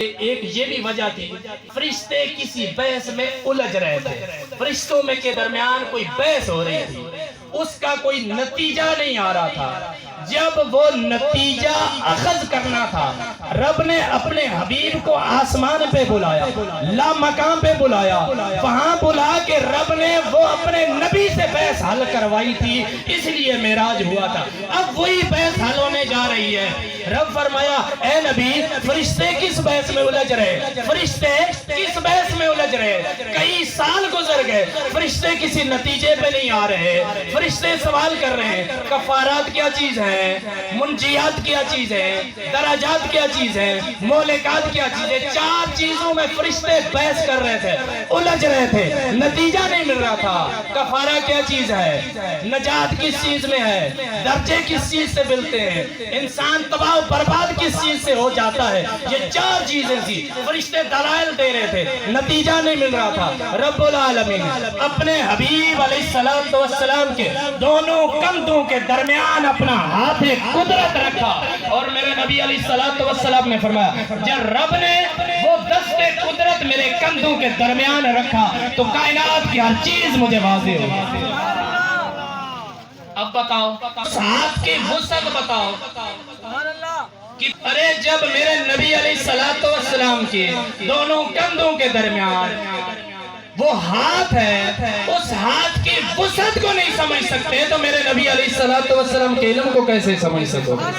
ایک یہ بھی وجہ تھی، فرشتے کسی بحث میں الجھ رہے تھے، فرشتوں میں کے درمیان کوئی بحث ہو رہی تھی، اس کا کوئی نتیجہ نہیں آ رہا تھا۔ جب وہ نتیجہ اخذ کرنا تھا، رب نے اپنے حبیب کو آسمان پہ بلایا، لا مقام پہ بلایا، وہاں بلا کے رب نے وہ اپنے نبی سے بحث حل کروائی تھی، اس لیے معراج ہوا تھا۔ اب وہی بحث حل ہونے جا رہی ہے۔ رب فرمایا اے نبی، فرشتے کس بحث میں الجھ رہے، فرشتے کس بحث میں الجھ رہے، کئی سال گزر گئے، فرشتے کسی نتیجے پہ نہیں آ رہے، فرشتے سوال کر رہے ہیں کفارات کیا چیز ہے، منجیات کیا چیز ہے، درجات کیا چیز ہے، مولکات کیا چیز ہے، چار چیزوں میں فرشتے بحث کر رہے تھے، الجھ رہے تھے، نتیجہ نہیں مل رہا تھا۔ کفارہ کیا چیز ہے، نجات کس چیز میں ہے، درجے کس چیز سے ملتے ہیں، انسان تباہ و برباد کس چیز سے ہو جاتا ہے، یہ چار چیزیں تھی، فرشتے دلائل دے رہے تھے، نتیجہ نہیں مل رہا تھا۔ رب العالمین اپنے حبیب علیہ السلام کے دونوں کندھوں کے درمیان اپنا ہاتھ قدرت رکھا، اور میرے نبی علیہ السلام نے فرمایا جب رب نے وہ دست قدرت میرے کندھوں کے درمیان رکھا تو کائنات کی ہر چیز مجھے واضح ہو۔ اب بتاؤ ہاتھ کی وسعت بتاؤ کہ ارے جب میرے نبی علیہ السلام کے دونوں کندھوں کے درمیان وہ ہاتھ ہے، اس ہاتھ کی وسعت کو نہیں سمجھ سکتے تو میرے نبی علیہ السلام کے علم کو کیسے سمجھ سکو گے؟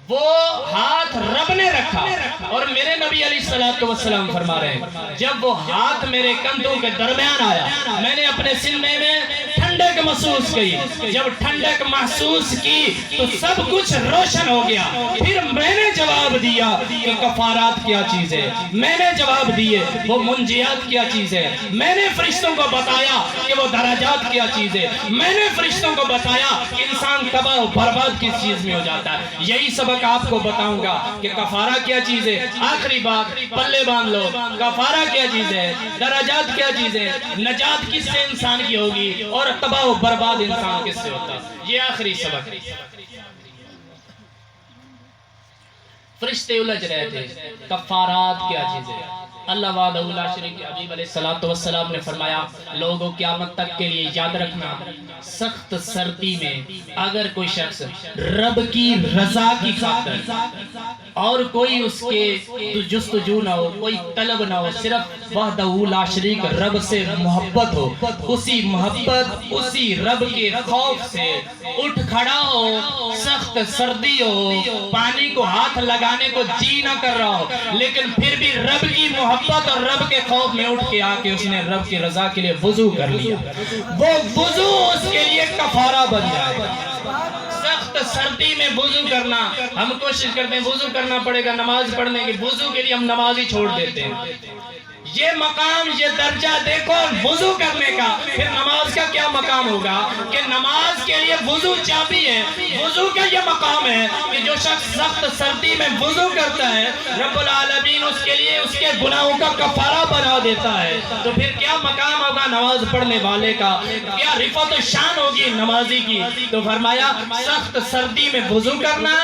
وہ ہاتھ رب نے رکھا، اور میرے نبی علیہ السلام فرما رہے ہیں جب وہ ہاتھ میرے کندھوں کے درمیان آیا، میں نے اپنے سینے میں ٹھنڈک محسوس کی، جب ٹھنڈک محسوس کی تو سب کچھ روشن ہو گیا۔ پھر میں نے جواب دیا کہ کفارات کیا چیز ہے، میں نے جواب دیے وہ منجیات کیا چیز ہے، میں نے فرشتوں کو بتایا کہ وہ درجات کیا چیز ہے، میں نے فرشتوں کو بتایا کہ انسان تباہ و برباد کس چیز میں ہو جاتا ہے۔ یہی سبق آپ کو بتاؤں گا کہ کفارہ کیا چیز ہے۔ آخری بات پلے باندھ لو، کفارہ کیا چیز ہے، درجات کیا چیز ہے، نجات کس سے انسان کی ہوگی، اور تباہ و برباد انسان کس سے ہوتا ہے۔ یہ آخری سبق۔ فرشتے الجھ رہے تھے کفارات کیا چیز ہے۔ اللہ وحدہ لا شریک کے حبیب علیہ السلام نے فرمایا لوگوں قیامت تک کے لیے یاد رکھنا، سخت سردی میں اگر کوئی شخص رب کی رضا کی خاطر اور کوئی اس کے جستجو نہ ہو، کوئی طلب نہ ہو، صرف وحدہ لا شریک رب سے محبت ہو، اسی محبت اسی رب کے خوف سے اٹھ کھڑا ہو، سخت سردی ہو، پانی کو ہاتھ لگانے کو جی نہ کر رہا ہو، لیکن پھر بھی رب کی محبت اور رب کے خوف میں اٹھ کے آ کے اس نے رب کی رضا کے لیے وضو کر لیا، وہ وضو اس کے لیے کفارہ بن جائے گا۔ سخت سردی میں وضو کرنا، ہم کوشش کرتے ہیں وضو کرنا پڑے گا نماز پڑھنے کی، وضو کے لیے ہم نماز ہی چھوڑ دیتے ہیں۔ یہ مقام، یہ درجہ دیکھو وضو کرنے کا، پھر نماز کا کیا مقام ہوگا کہ نماز کے لیے وضو چابی ہے۔ وضو کا یہ مقام ہے کہ جو شخص سخت سردی میں وضو کرتا ہے رب العالمین اس کے لیے اس کے گناہوں کا کفارہ بنا دیتا ہے۔ تو پھر کیا مقام ہوگا نماز پڑھنے والے کا، کیا رفعت و شان ہوگی نمازی کی۔ تو فرمایا سخت سردی میں وضو کرنا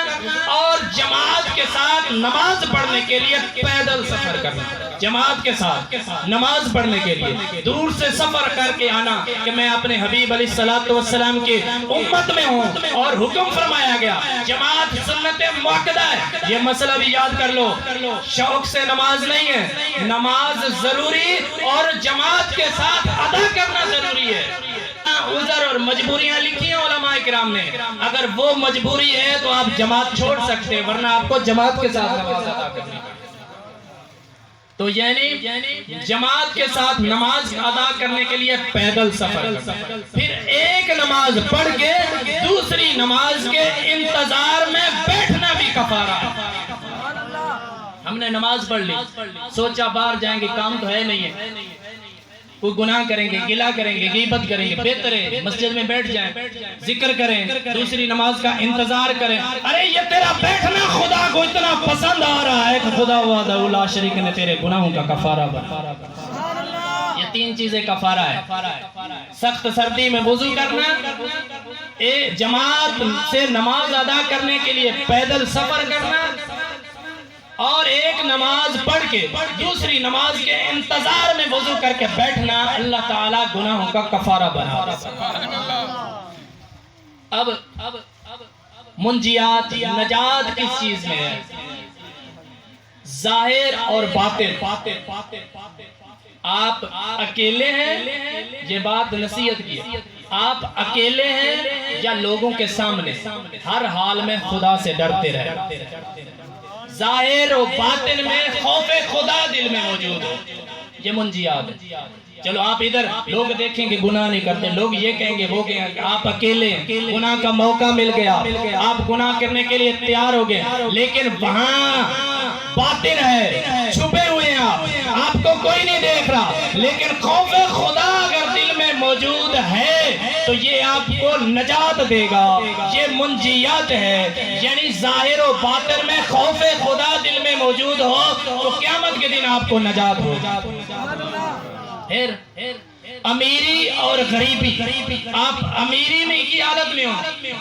اور جماعت کے ساتھ نماز پڑھنے کے لیے پیدل سفر کرنا، جماعت کے ساتھ نماز پڑھنے کے لیے دور سے سفر کر کے آنا کہ میں اپنے حبیب علیہ السلام کے امت میں ہوں، اور حکم فرمایا گیا جماعت سنت مؤکدہ ہے۔ یہ مسئلہ بھی یاد کر لو، شوق سے نماز نہیں ہے، نماز ضروری اور جماعت کے ساتھ ادا کرنا ضروری ہے۔ عذر اور مجبوریاں لکھی ہیں علماء کرام نے، اگر وہ مجبوری ہے تو آپ جماعت چھوڑ سکتے ہیں، ورنہ آپ کو جماعت کے ساتھ نماز ادا کرنی ہے۔ تو یعنی جماعت کے ساتھ نماز ادا کرنے کے لیے پیدل سفر کرنا، پھر ایک نماز پڑھ کے دوسری نماز کے انتظار میں بیٹھنا بھی کفارہ۔ ہم نے نماز پڑھ لی، سوچا باہر جائیں گے، کام تو ہے نہیں ہے، کوئی گناہ کریں گے، گلہ کریں گے، غیبت کریں گے، بہتر ہے مسجد میں بیٹھ جائیں، ذکر کریں، دوسری نماز کا انتظار کریں۔ ارے یہ تیرا بیٹھنا خدا کو اتنا پسند آ رہا ہے کہ خدا وحدہ لا شریک نے تیرے گناہوں کا کفارہ بنا۔ یہ تین چیزیں کفارہ ہے، سخت سردی میں وضو کرنا، جماعت سے نماز ادا کرنے کے لیے پیدل سفر کرنا، اور ایک نماز پڑھ کے دوسری نماز کے انتظار میں وضو کر کے بیٹھنا اللہ تعالیٰ گناہوں کا کفارہ بنا دیتا۔ اب منجیات نجات کس چیز میں ہے؟ ظاہر اور باطن۔ آپ اکیلے ہیں، یہ بات نصیحت کی ہے، آپ اکیلے ہیں یا لوگوں کے سامنے، ہر حال میں خدا سے ڈرتے رہے۔ ظاہر و باطن میں خوف خدا دل میں موجود ہو، یہ منجیات ہے۔ چلو آپ ادھر لوگ دیکھیں کہ گناہ نہیں کرتے، لوگ یہ کہیں گے وہ کہیں گے، آپ اکیلے گناہ کا موقع مل گیا، آپ گناہ کرنے کے لیے تیار ہو گئے، لیکن وہاں باطن ہے، چھپے ہوئے ہیں، آپ کو کوئی نہیں دیکھ رہا، لیکن خوف خدا اگر دل میں موجود ہے تو یہ آپ کو نجات دے گا۔ یہ منجیات ہے، یعنی ظاہر و باطن میں خوف خدا دل میں موجود ہو تو قیامت کے دن آپ کو نجات ہو۔ پھر امیری اور غریبی، آپ امیری میں کی حالت میں ہو،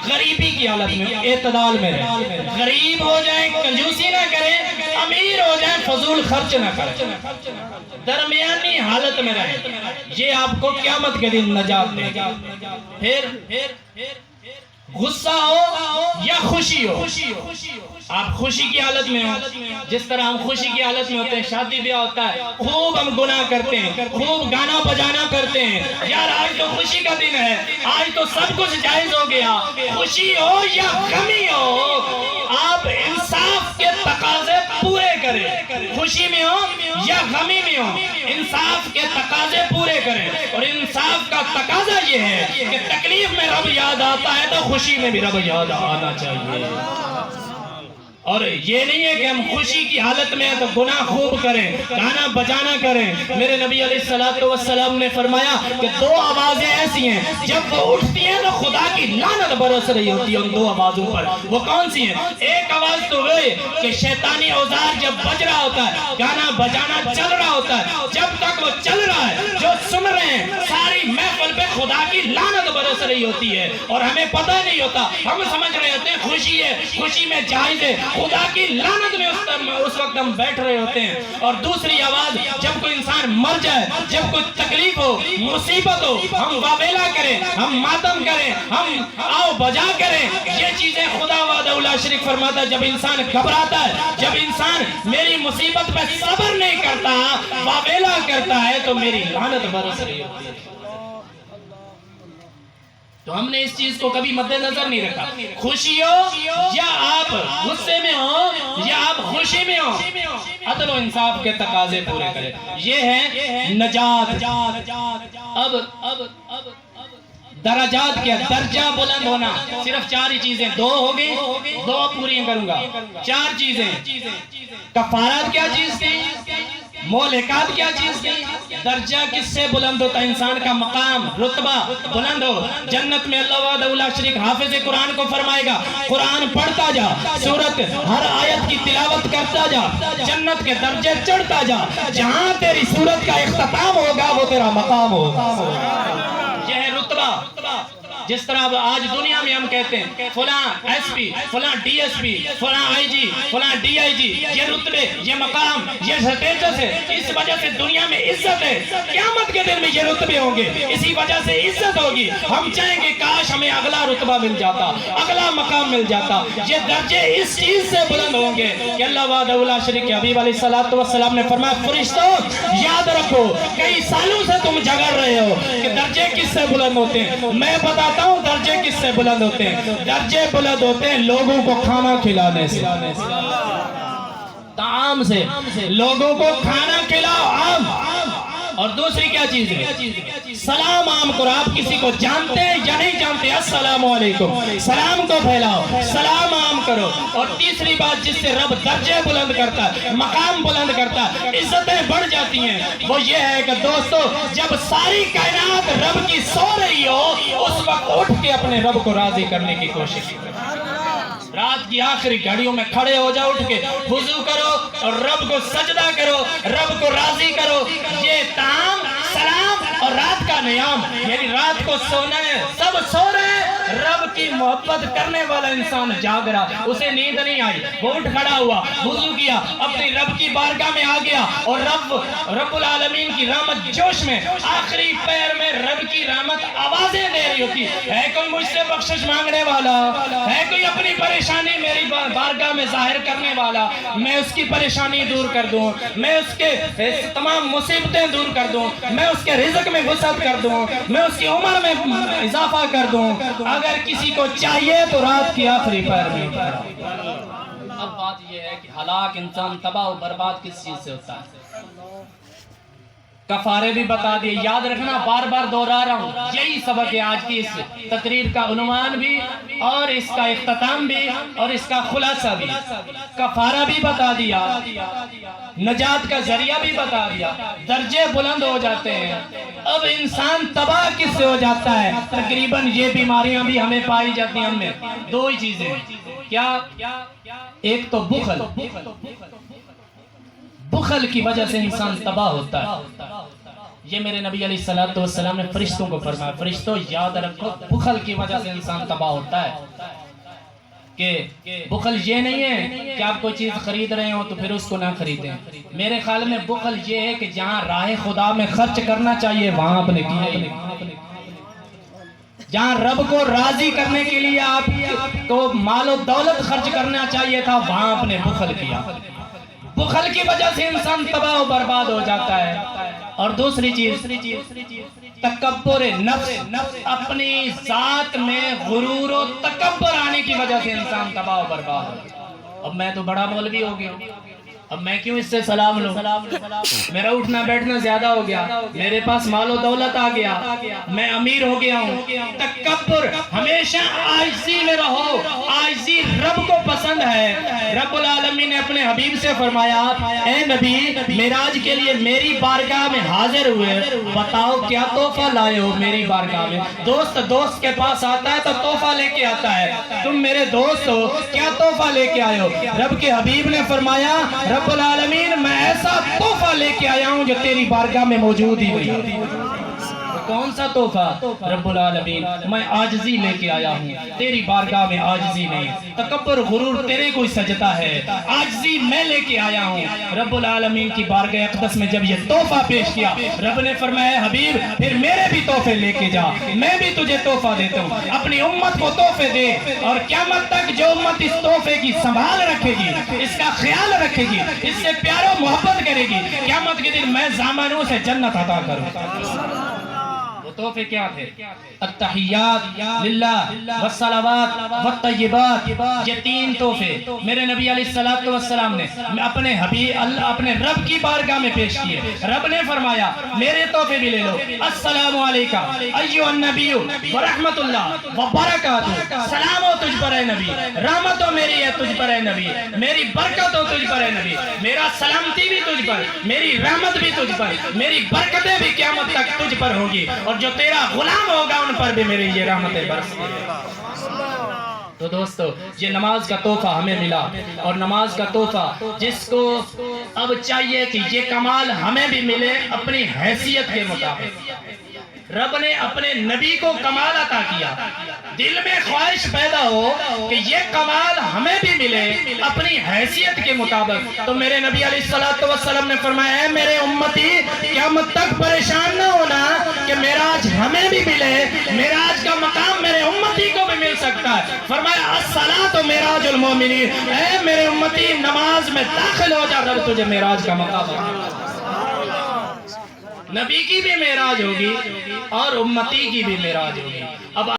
غریبی کی حالت میں ہو، اعتدال میں رہیں۔ غریب ہو جائیں کنجوسی نہ کریں، امیر ہو جائیں فضول خرچ نہ کریں، درمیانی حالت میں رہیں، یہ آپ کو قیامت کے دن نجات دے گا۔ پھر غصہ ہو یا خوشی ہو، آپ خوشی کی حالت میں ہو، جس طرح ہم خوشی کی حالت میں ہوتے ہیں، شادی بیاہ ہوتا ہے، خوب ہم گناہ کرتے ہیں، خوب گانا بجانا کرتے ہیں، یار آج تو خوشی کا دن ہے، آج تو سب کچھ جائز ہو گیا۔ خوشی ہو یا غمی ہو، آپ انصاف کے تقاضے پورے کریں، خوشی میں ہو یا غمی میں ہو، انصاف کے تقاضے پورے کریں۔ اور انصاف کا تقاضا یہ ہے کہ تکلیف میں رب یاد آتا ہے تو خوشی میں بھی رب یاد آنا چاہیے، اور یہ نہیں ہے کہ ہم خوشی کی حالت میں ہیں تو گناہ خوب کریں، گانا بجانا کریں۔ میرے نبی علیہ السلام نے فرمایا کہ دو آوازیں ایسی ہیں جب وہ اٹھتی ہیں تو خدا کی لعنت برس رہی ہوتی ہے ان دو آوازوں پر۔ وہ کون سی ہیں؟ ایک آواز تو وہ کہ شیطانی اوزار جب بج رہا ہوتا ہے، گانا بجانا چل رہا ہوتا ہے، جب تک وہ چل رہا ہے جو سن رہے ہیں ساری محفل پہ خدا کی لعنت برس رہی ہوتی ہے، اور ہمیں پتہ نہیں ہوتا، ہم سمجھ رہے ہوتے ہیں خوشی ہے، خوشی میں جائز ہے، خدا کی لعنت میں اس وقت ہم بیٹھ رہے ہوتے ہیں۔ اور دوسری آواز جب کوئی انسان مر جائے، جب کوئی تکلیف ہو، مصیبت ہو، ہم واویلا کریں، ہم ماتم کریں، ہم آؤ بجا کریں، یہ چیزیں خدا وحدہ لا شریک فرماتا ہے جب انسان گھبراتا ہے، جب انسان میری مصیبت پہ صبر نہیں کرتا، واویلا کرتا ہے تو میری لعنت برس رہی ہوتی ہے۔ تو ہم نے اس چیز کو کبھی مد نظر نہیں رکھا، خوشی ہو یا آپ غصے میں ہو یا آپ خوشی میں ہو، عدل و انصاف کے تقاضے پورے کریں، یہ ہے نجات۔ اب درجات کیا؟ درجہ بلند ہونا، صرف چار ہی چیزیں، دو ہو گئی، دو پوری کروں گا، چار چیزیں۔ کفارات کیا چیز تھی؟ مولکات کیا چیز تھی؟ درجہ کس سے بلند ہوتا ہے؟ انسان کا مقام رتبہ بلند ہو، جنت میں اللہ وحدہ لا شریک حافظ قرآن کو فرمائے گا قرآن پڑھتا جا، سورت ہر آیت کی تلاوت کرتا جا، جنت کے درجے چڑھتا جا، جہاں تیری سورت کا اختتام ہوگا وہ تیرا مقام ہوگا، یہ ہے رتبہ۔ جس طرح آج دنیا میں ہم کہتے ہیں فلاں ایس پی، فلاں ڈی ایس پی، فلاں آئی جی، فلاں ڈی آئی جی، یہ رتبے، یہ مقام، یہ سٹیٹس ہے، اس وجہ سے دنیا میں عزت ہے، قیامت کے دن میں یہ رتبے ہوں گے، اسی وجہ سے عزت ہوگی۔ ہم چاہیں گے کاش ہمیں اگلا رتبہ مل جاتا، اگلا مقام مل جاتا، یہ درجے اس چیز سے بلند ہوں گے کہ اللہ وحدہ لا شریک کے حبیب علیہ السلام نے فرمایا فرشتوں یاد رکھو کئی سالوں سے تم جھگڑ رہے ہو کہ درجے کس سے بلند ہوتے ہیں، میں بتاتا ہوں درجے کس سے بلند ہوتے ہیں؟ درجے بلند ہوتے ہیں لوگوں کو کھانا کھلانے سے، طعام سے، لوگوں کو کھانا کھلاؤ عام۔ اور دوسری کیا چیز ہے؟ سلام عام کرو، آپ کسی کو جانتے ہیں یا نہیں جانتے، السلام علیکم، سلام کو پھیلاؤ، سلام عام کرو۔ اور تیسری بات جس سے رب درجے بلند کرتا ہے، مقام بلند کرتا ہے، عزتیں بڑھ جاتی ہیں، وہ یہ ہے کہ دوستو جب ساری کائنات رب کی سو رہی ہو اس وقت اٹھ کے اپنے رب کو راضی کرنے کی کوشش کرو، رات کی آخری گھڑیوں میں کھڑے ہو جاؤ، اٹھ کے وضو کرو اور رب کو سجدہ کرو، رب کو راضی کرو۔ یہ طعام، سلام اور رات کا نیام یعنی رات کو سونا ہے، سب سو رہے ہیں، رب کی محبت کرنے والا انسان جاگ رہا، اسے نیند نہیں آئی، وہ اٹھ کھڑا ہوا، وضو کیا، اپنی رب کی بارگاہ میں آ گیا، اور رب العالمین کی رحمت جوش میں آخری پیر میں رب کی رحمت آوازیں دے رہی ہوتی ہے، کوئی مجھ سے بخشش مانگنے والا ہے، کوئی اپنی پریشانی میری بارگاہ میں ظاہر کرنے والا، میں اس کی پریشانی دور کر دوں، میں اس کے تمام مصیبتیں دور کر دوں، میں اس کے رزق میں وسعت کر دوں، میں اس کی عمر میں اضافہ کر دوں، اگر کسی کو چاہیے تو رات کی آخری پیر میں اب بات یہ ہے کہ ہلاک انسان تباہ و برباد کس چیز سے ہوتا ہے؟ کفارے بھی بتا دیے، یاد رکھنا بار بار دوہرا رہا ہوں، یہی سبق ہے آج کی اس تقریر کا عنوان بھی اور اس کا اختتام بھی اور اس کا خلاصہ بھی۔ کفارہ بھی بتا دیا، نجات کا ذریعہ بھی بتا دیا، درجے بلند ہو جاتے ہیں۔ اب انسان تباہ کس سے ہو جاتا ہے؟ تقریباً یہ بیماریاں بھی ہمیں پائی جاتی ہیں، ہم میں دو ہی چیزیں، کیا؟ ایک تو بخل کی وجہ سے انسان تباہ ہوتا ہے۔ یہ میرے نبی علیہ السلام نے فرشتوں کو فرمایا، فرشتوں یاد رکھو بخل کی وجہ سے انسان تباہ ہوتا ہے۔ کہ بخل یہ نہیں ہے کہ آپ کوئی چیز خرید رہے ہو تو پھر اس کو نہ خریدیں، میرے خیال میں بخل یہ ہے کہ جہاں راہ خدا میں خرچ کرنا چاہیے وہاں آپ نے کیا، جہاں رب کو راضی کرنے کے لیے آپ کو مال و دولت خرچ کرنا چاہیے تھا وہاں آپ نے بخل کیا۔ بخل کی وجہ سے انسان تباہ و برباد ہو جاتا ہے۔ اور دوسری چیز تکبر نفس، اپنی ذات میں غرور و تکبر آنے کی وجہ سے انسان تباہ و برباد ہو جاتا ہے۔ اب میں تو بڑا مولوی ہو گیا، اب میں کیوں اس سے سلام لوں؟ میرا اٹھنا بیٹھنا زیادہ ہو گیا، میرے پاس مال و دولت آ گیا، میں امیر ہو گیا ہوں۔ تکبر، ہمیشہ عاجزی میں رہو، عاجزی رب کو پسند ہے۔ رب العالمین نے اپنے حبیب سے فرمایا، اے نبی معراج کے لیے میری بارگاہ میں حاضر ہوئے، بتاؤ کیا تحفہ لائے ہو میری بارگاہ میں؟ دوست کے پاس آتا ہے تو تحفہ لے کے آتا ہے، تم میرے دوست ہو، کیا تحفہ لے کے آئے ہو؟ رب کے حبیب نے فرمایا، رب العالمین میں ایسا تحفہ لے کے آیا ہوں جو تیری بارگاہ میں موجود ہی نہیں۔ کون سا تحفہ؟ رب العالمین میں عاجزی لے کے آیا ہوں، تیری بارگاہ میں عاجزی نہیں، تکبر غرور تیرے کو سجدہ ہے، عاجزی میں لے کے آیا ہوں۔ رب العالمین کی بارگاہ اقدس میں جب یہ تحفہ پیش کیا، رب نے فرمایا حبیب پھر میرے بھی تحفے لے کے جا، میں بھی تجھے تحفہ دیتا ہوں، اپنی امت کو تحفے دے، اور قیامت تک جو امت اس تحفے کی سنبھال رکھے گی، اس کا خیال رکھے گی، اس سے پیار و محبت کرے گی، قیامت کے دن میں ضامنوں سے جنت عطا کروں۔ تحفے کیا تھے؟ التحیات للہ والصلوات والطیبات، یہ تین تحفے میرے نبی علیہ السلام نے اپنے حبیب اپنے رب کی بارگاہ میں پیش کیے۔ رب نے فرمایا میرے تحفے بھی لے لو، السلام علیکہ ایھا النبی ورحمت اللہ وبرکاتہ، سلام ہو تجھ پر اے نبی، رحمت ہو میری ہے تجھ پر اے نبی، میری برکت ہو تجھ پر اے نبی، میرا سلامتی بھی تجھ پر، میری رحمت بھی تجھ پر، میری برکتیں بھی قیامت تک تجھ پر ہوگی، اور جو تیرا غلام ہوگا ان پر بھی میری یہ رحمتیں برسیں۔ تو دوستو یہ نماز کا تحفہ ہمیں ملا، اور نماز کا تحفہ جس کو اب چاہیے کہ یہ کمال ہمیں بھی ملے اپنی حیثیت کے مطابق۔ رب نے اپنے نبی کو کمال عطا کیا، دل میں خواہش پیدا ہو کہ یہ کمال ہمیں بھی ملے اپنی حیثیت کے مطابق۔ تو میرے نبی علیہ السلام نے فرمایا ہے میرے امتی قیامت تک پریشان نہ ہونا کہ معراج ہمیں بھی ملے، معراج کا مقام میرے امتی کو بھی مل سکتا ہے۔ فرمایا الصلاۃ معراج المومنین، اے میرے امتی نماز میں داخل ہو جا، رب تجھے معراج کا مقام عطا۔ نبی کی بھی معراج ہوگی اور امتی کی بھی معراج ہوگی۔ اب